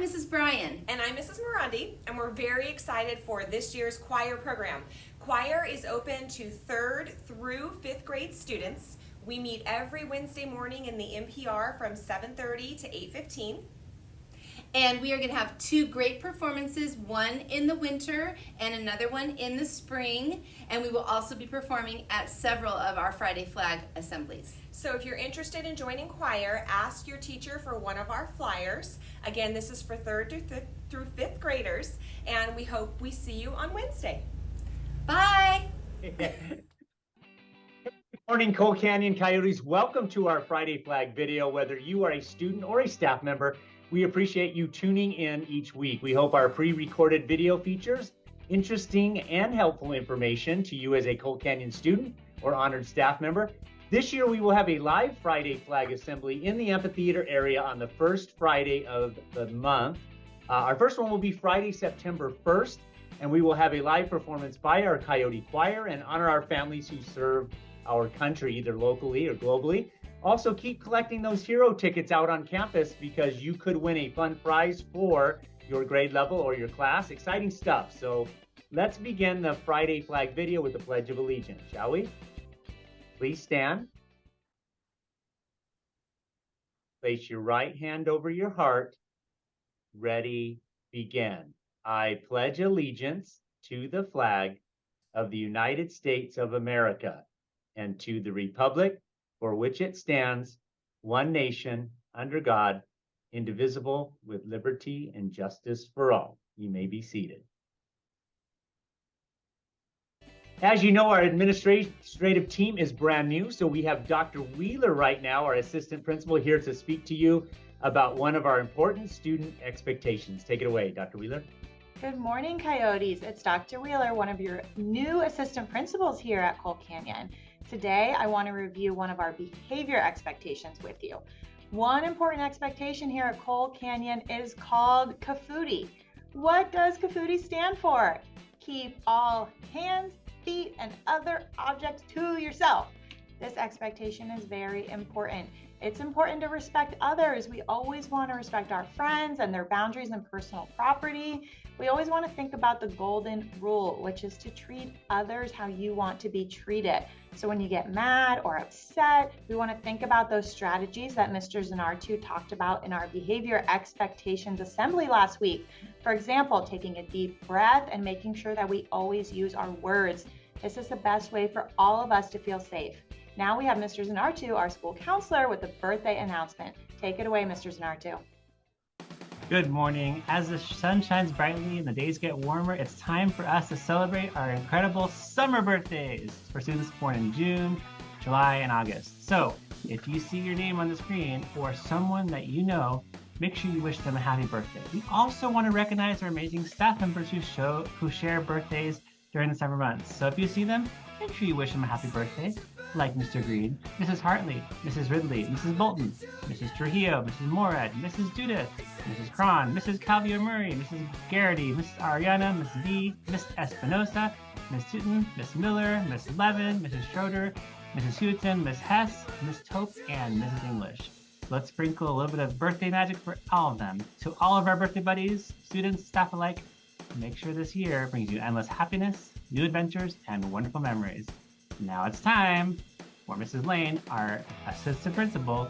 I'm Mrs. Bryan. And I'm Mrs. Morandi, and we're very excited for this year's choir program. Choir is open to 3rd through 5th grade students. We meet every Wednesday morning in the MPR from 7:30 to 8:15. And we are going to have 2 great performances, one in the winter and another one in the spring. And we will also be performing at several of our Friday Flag assemblies. So if you're interested in joining choir, ask your teacher for one of our flyers. Again, this is for 3rd through 5th graders, and we hope we see you on Wednesday. Bye! Good morning, Cole Canyon Coyotes. Welcome to our Friday Flag video. Whether you are a student or a staff member, we appreciate you tuning in each week. We hope our pre-recorded video features interesting and helpful information to you as a Cole Canyon student or honored staff member. This year, we will have a live Friday Flag assembly in the amphitheater area on the first Friday of the month. Our first one will be Friday, September 1st, and we will have a live performance by our Coyote Choir and honor our families who serve our country, either locally or globally. Also, keep collecting those hero tickets out on campus because you could win a fun prize for your grade level or your class. Exciting stuff. So let's begin the Friday Flag video with the Pledge of Allegiance, shall we? Please stand. Place your right hand over your heart. Ready, begin. I pledge allegiance to the flag of the United States of America and to the republic for which it stands, one nation, under God, indivisible, with liberty and justice for all. You may be seated. As you know, our administrative team is brand new, so we have Dr. Wheeler right now, our assistant principal, here to speak to you about one of our important student expectations. Take it away, Dr. Wheeler. Good morning, Coyotes. It's Dr. Wheeler, one of your new assistant principals here at Cole Canyon. Today, I want to review one of our behavior expectations with you. One important expectation here at Cole Canyon is called CAFUTI. What does CAFUTI stand for? Keep all hands, feet, and other objects to yourself. This expectation is very important. It's important to respect others. We always want to respect our friends and their boundaries and personal property. We always want to think about the golden rule, which is to treat others how you want to be treated. So when you get mad or upset, we want to think about those strategies that Mr. Zanartu talked about in our behavior expectations assembly last week. For example, taking a deep breath and making sure that we always use our words. This is the best way for all of us to feel safe. Now we have Mr. Zanartu, our school counselor, with the birthday announcement. Take it away, Mr. Zanartu. Good morning. As the sun shines brightly and the days get warmer, it's time for us to celebrate our incredible summer birthdays for students born in June, July, and August. So if you see your name on the screen or someone that you know, make sure you wish them a happy birthday. We also want to recognize our amazing staff members who share birthdays during the summer months. So if you see them, make sure you wish them a happy birthday, like Mr. Green, Mrs. Hartley, Mrs. Ridley, Mrs. Bolton, Mrs. Trujillo, Mrs. Morad, Mrs. Judith, Mrs. Cron, Mrs. Calvio Murray, Mrs. Garrity, Mrs. Ariana, Miss V, Miss Espinosa, Miss Tooten, Miss Miller, Miss Levin, Mrs. Schroeder, Mrs. Hewitton, Miss Hess, Miss Tope, and Mrs. English. Let's sprinkle a little bit of birthday magic for all of them. To all of our birthday buddies, students, staff alike, make sure this year brings you endless happiness, new adventures, and wonderful memories. Now it's time for Mrs. Lane, our assistant principal,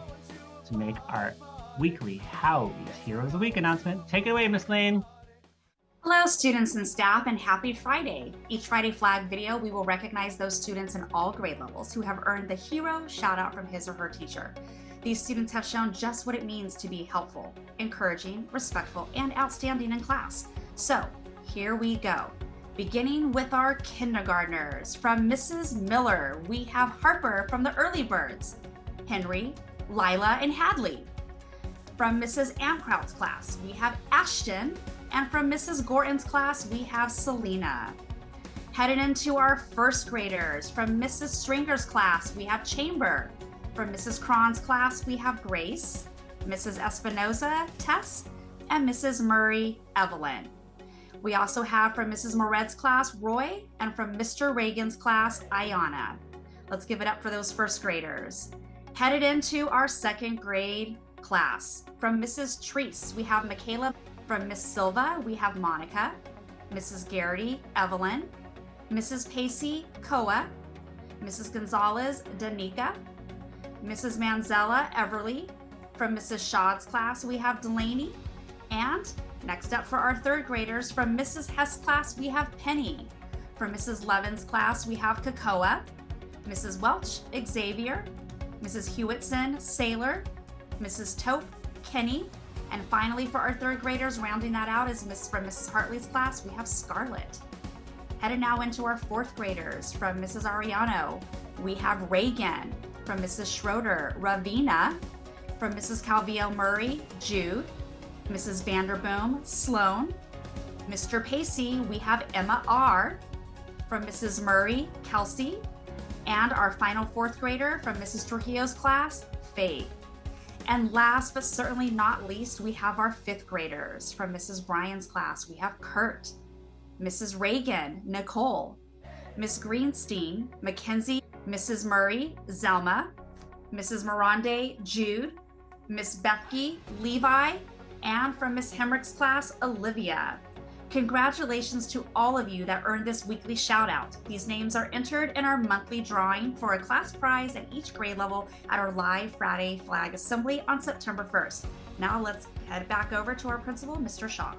to make our weekly Howie's Heroes of the Week announcement. Take it away, Miss Lane. Hello, students and staff, and happy Friday. Each Friday Flag video, we will recognize those students in all grade levels who have earned the hero shout out from his or her teacher. These students have shown just what it means to be helpful, encouraging, respectful, and outstanding in class. So here we go. Beginning with our kindergartners. From Mrs. Miller, we have Harper from the Early Birds, Henry, Lila, and Hadley. From Mrs. Amkraut's class, we have Ashton, and from Mrs. Gorton's class, we have Selena. Headed into our first graders, from Mrs. Stringer's class, we have Chamber. From Mrs. Cron's class, we have Grace, Mrs. Espinoza, Tess, and Mrs. Murray, Evelyn. We also have from Mrs. Moret's class, Roy, and from Mr. Reagan's class, Ayana. Let's give it up for those first graders. Headed into our second grade class. From Mrs. Treese, we have Michaela. From Miss Silva, we have Monica, Mrs. Garrity, Evelyn, Mrs. Pacey, Koa, Mrs. Gonzalez, Danica, Mrs. Manzella, Everly. From Mrs. Shaw's class, we have Delaney. And next up for our third graders, from Mrs. Hess' class, we have Penny. From Mrs. Levin's class, we have Kakoa, Mrs. Welch, Xavier, Mrs. Hewitson, Sailor, Mrs. Tope, Kenny, and finally for our third graders, rounding that out is from Mrs. Hartley's class, we have Scarlett. Headed now into our fourth graders. From Mrs. Ariano, we have Reagan. From Mrs. Schroeder, Ravina. From Mrs. Calvillo Murray, Jude. Mrs. Vanderboom, Sloan. Mr. Pacey, we have Emma R. From Mrs. Murray, Kelsey. And our final fourth grader from Mrs. Trujillo's class, Faith. And last but certainly not least, we have our fifth graders. From Mrs. Bryan's class, we have Kurt, Mrs. Reagan, Nicole, Miss Greenstein, Mackenzie, Mrs. Murray, Zelma, Mrs. Mirande, Jude, Miss Bethke, Levi, and from Miss Hemrick's class, Olivia. Congratulations to all of you that earned this weekly shout out. These names are entered in our monthly drawing for a class prize at each grade level at our live Friday flag assembly on September 1st. Now let's head back over to our principal, Mr. Shaw.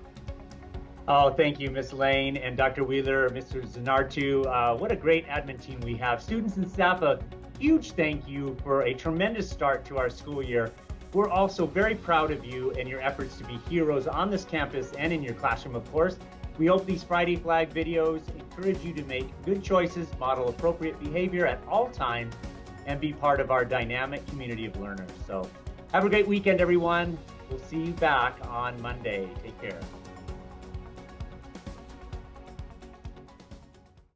Oh, thank you, Miss Lane and Dr. Wheeler, Mr. Zanartu. What a great admin team we have. Students and staff, a huge thank you for a tremendous start to our school year. We're also very proud of you and your efforts to be heroes on this campus and in your classroom, of course. We hope these Friday Flag videos encourage you to make good choices, model appropriate behavior at all times, and be part of our dynamic community of learners. So have a great weekend, everyone. We'll see you back on Monday. Take care.